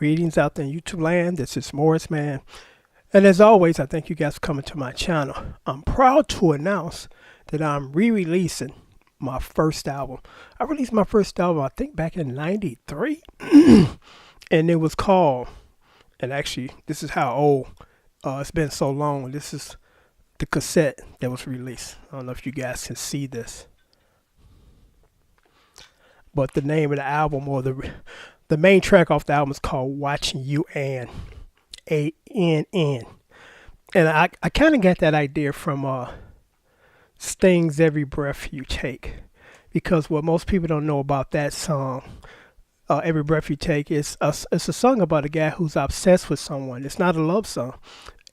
Greetings out there in YouTube land. This is Morrisman. And as always, I thank you guys for coming to my channel. I'm proud to announce that I'm re-releasing my first album. I released my first album, I think back in 93. And it was called, and actually, this is how old, it's been so long. This is the cassette that was released. I don't know if you guys can see this. But the name of the album, or the main track off the album, is called Watching You and A-N-N. And I kind of got that idea from Sting's Every Breath You Take. Because what most people don't know about that song, Every Breath You Take, it's a song about a guy who's obsessed with someone. It's not a love song.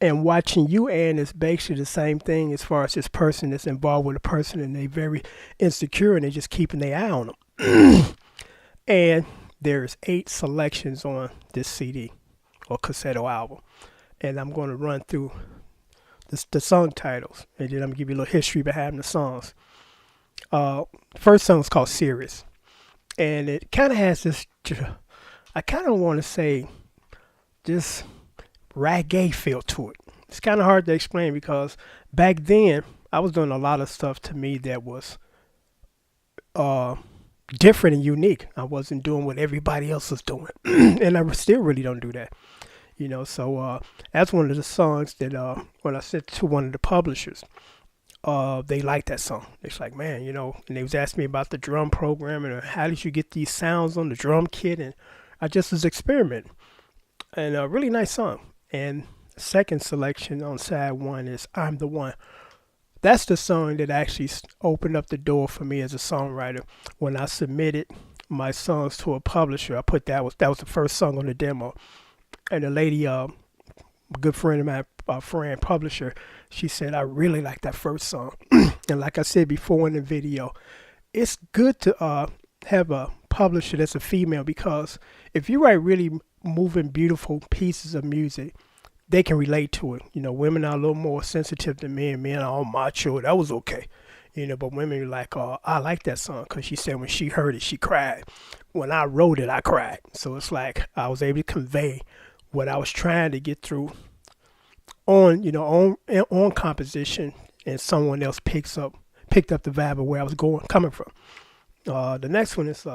And Watching You and is basically the same thing as far as this person that's involved with a person and they're very insecure and they're just keeping their eye on them. And there's 8 selections on this CD or cassette or album. And I'm going to run through the song titles. And then I'm going to give you a little history behind the songs. First song is called Serious. And it kind of has this, I kind of want to say, this reggae feel to it. It's kind of hard to explain because back then, I was doing a lot of stuff to me that was different and unique. I wasn't doing what everybody else was doing. And I still really don't do that. You know, so that's one of the songs that when I sent to one of the publishers, they liked that song. It's like, man, you know, and they was asking me about the drum program and how did you get these sounds on the drum kit, and I just was experimenting. And a really nice song. And the second selection on side 1 is I'm the One. That's the song that actually opened up the door for me as a songwriter. When I submitted my songs to a publisher, I put that was the first song on the demo. And the lady, a good friend of mine, friend publisher, she said, I really like that first song. And like I said before in the video, it's good to have a publisher that's a female, because if you write really moving, beautiful pieces of music, they can relate to it. You know, women are a little more sensitive than men. Men are all macho. That was okay. You know, but women are like, oh, I like that song, because she said when she heard it, she cried. When I wrote it, I cried. So it's like I was able to convey what I was trying to get through on, you know, on composition, and someone else picked up the vibe of where I was coming from. The next one is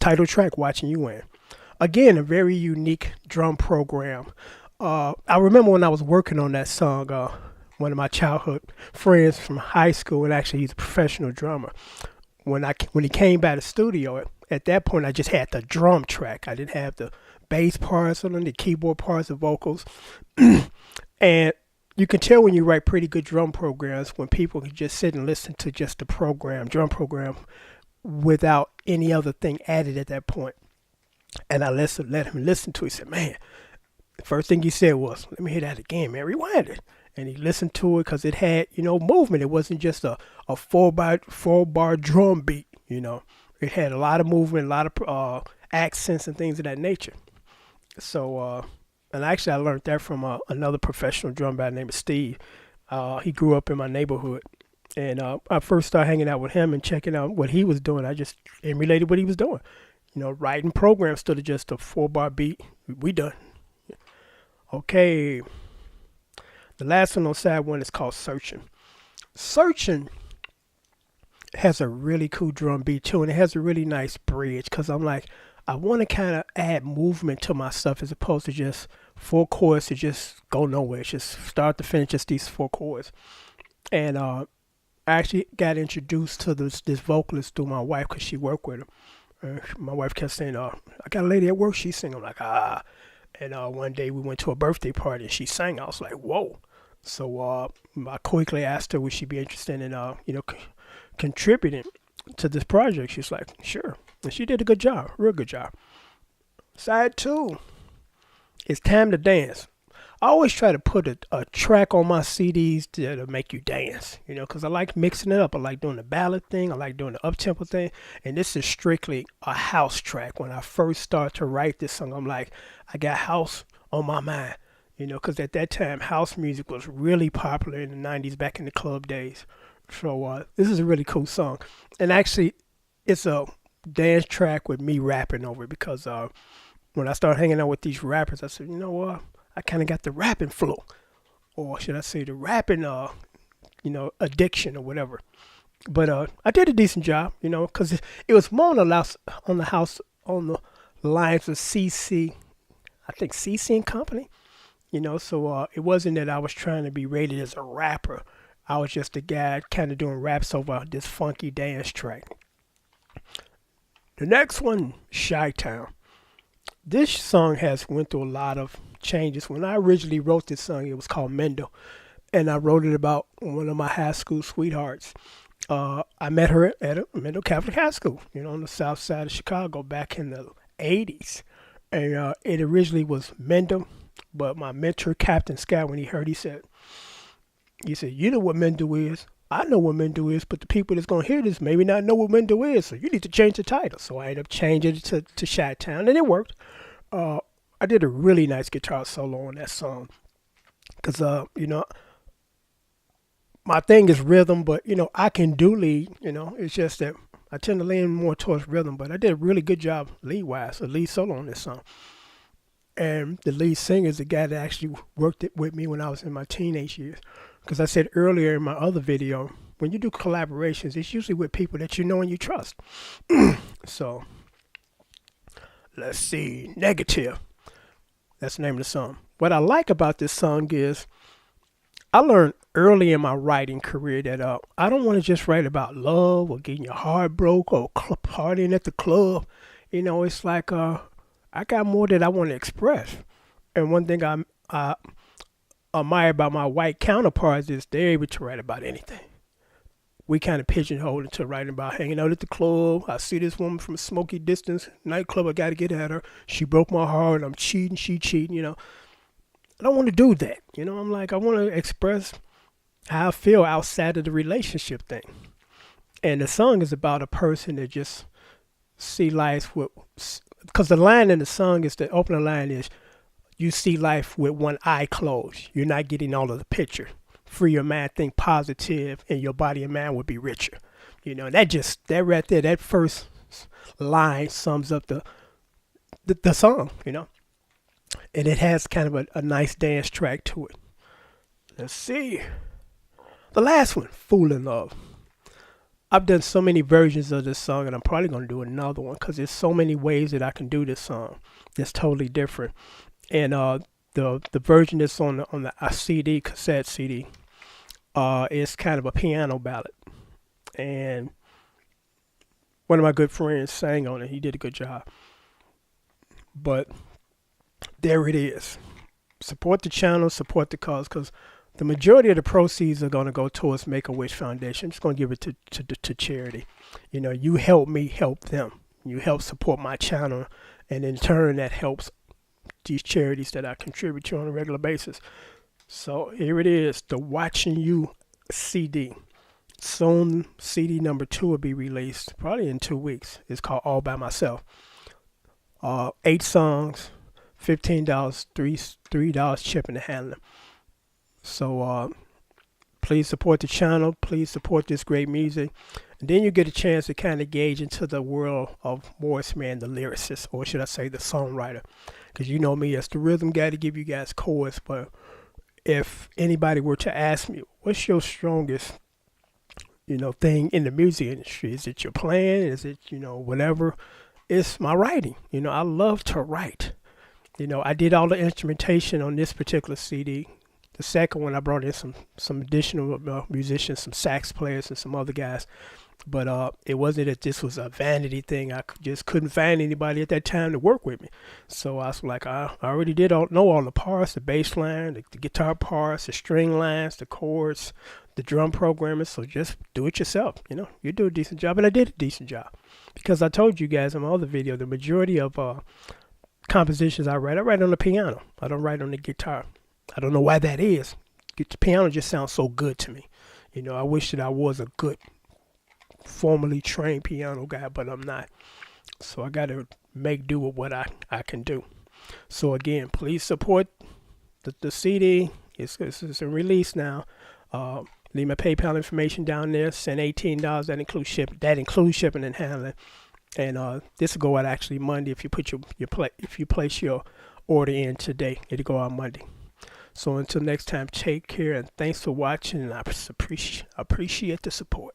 title track, Watching You In. Again, a very unique drum program. I remember when I was working on that song, one of my childhood friends from high school, and actually he's a professional drummer. When he came by the studio, at that point I just had the drum track. I didn't have the bass parts on the keyboard parts, the vocals. And you can tell when you write pretty good drum programs when people can just sit and listen to just the drum program, without any other thing added at that point. And I let him listen to it. He said, man, the first thing he said was, let me hear that again, man, rewind it. And he listened to it because it had, you know, movement. It wasn't just a 4-bar drum beat, you know. It had a lot of movement, a lot of accents and things of that nature. So, and actually I learned that from another professional drum by the name of Steve. He grew up in my neighborhood. And I first started hanging out with him and checking out what he was doing. I just emulated what he was doing. You know, writing programs instead of just a 4-bar beat. We done. Okay. The last one on side 1 is called Searching. Searching has a really cool drum beat too, and it has a really nice bridge, because I'm like, I want to kind of add movement to my stuff as opposed to just 4 chords to just go nowhere. It's just start to finish, just these 4 chords. And I actually got introduced to this vocalist through my wife, because she worked with him. My wife kept saying, I got a lady at work, she sing. I'm like, ah. And one day we went to a birthday party and she sang. I was like, whoa. So I quickly asked her, would she be interested in, you know, contributing to this project? She's like, sure. And she did a good job, real good job. Side 2, it's Time to Dance. I always try to put a track on my CDs that'll make you dance, you know, because I like mixing it up. I like doing the ballad thing. I like doing the up-tempo thing. And this is strictly a house track. When I first started to write this song, I'm like, I got house on my mind, you know, because at that time, house music was really popular in the 90s, back in the club days. So this is a really cool song. And actually, it's a dance track with me rapping over it, because when I started hanging out with these rappers, I said, you know what? I kind of got the rapping flow, or should I say the rapping, addiction or whatever. But I did a decent job, because it was more on the lines of CC, I think CC and Company, So it wasn't that I was trying to be rated as a rapper. I was just a guy kind of doing raps over this funky dance track. The next one, Chi-Town. This song has went through a lot of changes. When I originally wrote this song, it was called Mendel, and I wrote it about one of my high school sweethearts. I met her at a Mendel Catholic High School, on the south side of Chicago back in the 80s. And it originally was Mendel, but my mentor, Captain Scott, when he heard, he said, you know what Mendel is? I know what Mendel is, but the people that's going to hear this maybe not know what Mendel is, so you need to change the title. So I ended up changing it to Chi-Town, and it worked. I did a really nice guitar solo on that song because, my thing is rhythm, but, I can do lead, It's just that I tend to lean more towards rhythm, but I did a really good job lead-wise, a lead solo on this song. And the lead singer is the guy that actually worked it with me when I was in my teenage years. Because I said earlier in my other video, when you do collaborations, it's usually with people that you know and you trust. So, let's see. Negative. That's the name of the song. What I like about this song is I learned early in my writing career that I don't want to just write about love or getting your heart broke or partying at the club. It's like I got more that I want to express. And one thing I admire about my white counterparts is they're able to write about anything. We kind of pigeonhole into writing about hanging out at the club. I see this woman from a smoky distance, nightclub, I got to get at her. She broke my heart, I'm cheating, she cheating, I don't want to do that. I'm like, I want to express how I feel outside of the relationship thing. And the song is about a person that just see life with, because the line in the song is, the opening line is, you see life with one eye closed. You're not getting all of the picture. Free your mind, think positive, and your body and mind will be richer. And that right there, that first line sums up the song, And it has kind of a nice dance track to it. Let's see. The last one, Fool in Love. I've done so many versions of this song, and I'm probably going to do another one because there's so many ways that I can do this song that's totally different. And the version that's on the CD, cassette CD, is kind of a piano ballad. And one of my good friends sang on it. He did a good job. But there it is. Support the channel, support the cause, because the majority of the proceeds are going to go towards Make-A-Wish Foundation. I'm just going to give it to charity. You help me help them. You help support my channel, and in turn that helps these charities that I contribute to on a regular basis. So here it is, the Watching You CD. Soon CD number 2 will be released, probably in 2 weeks. It's called All By Myself. 8 songs, $15, $3 shipping and handling. So please support the channel. Please support this great music. And then you get a chance to kind of gauge into the world of Morrisman, the lyricist, or should I say the songwriter. Because you know me as the rhythm guy to give you guys chords. But if anybody were to ask me, what's your strongest, thing in the music industry? Is it your playing? Is it, whatever? It's my writing. I love to write. I did all the instrumentation on this particular CD. The second one, I brought in some additional musicians, some sax players and some other guys. But it wasn't that this was a vanity thing. I just couldn't find anybody at that time to work with me. So I was like, I already know all the parts, the bass line, the guitar parts, the string lines, the chords, the drum programming. So just do it yourself. You do a decent job. And I did a decent job. Because I told you guys in my other video, the majority of compositions I write on the piano. I don't write on the guitar. I don't know why that is. The piano just sounds so good to me. I wish that I was a good formally trained piano guy, but I'm not. So I got to make do with what I can do. So again, please support the CD. It's a release now. Leave my PayPal information down there. Send $18. That includes shipping and handling. And this will go out actually Monday if you put if you place your order in today. It'll go out Monday. So until next time, take care and thanks for watching. And I appreciate the support.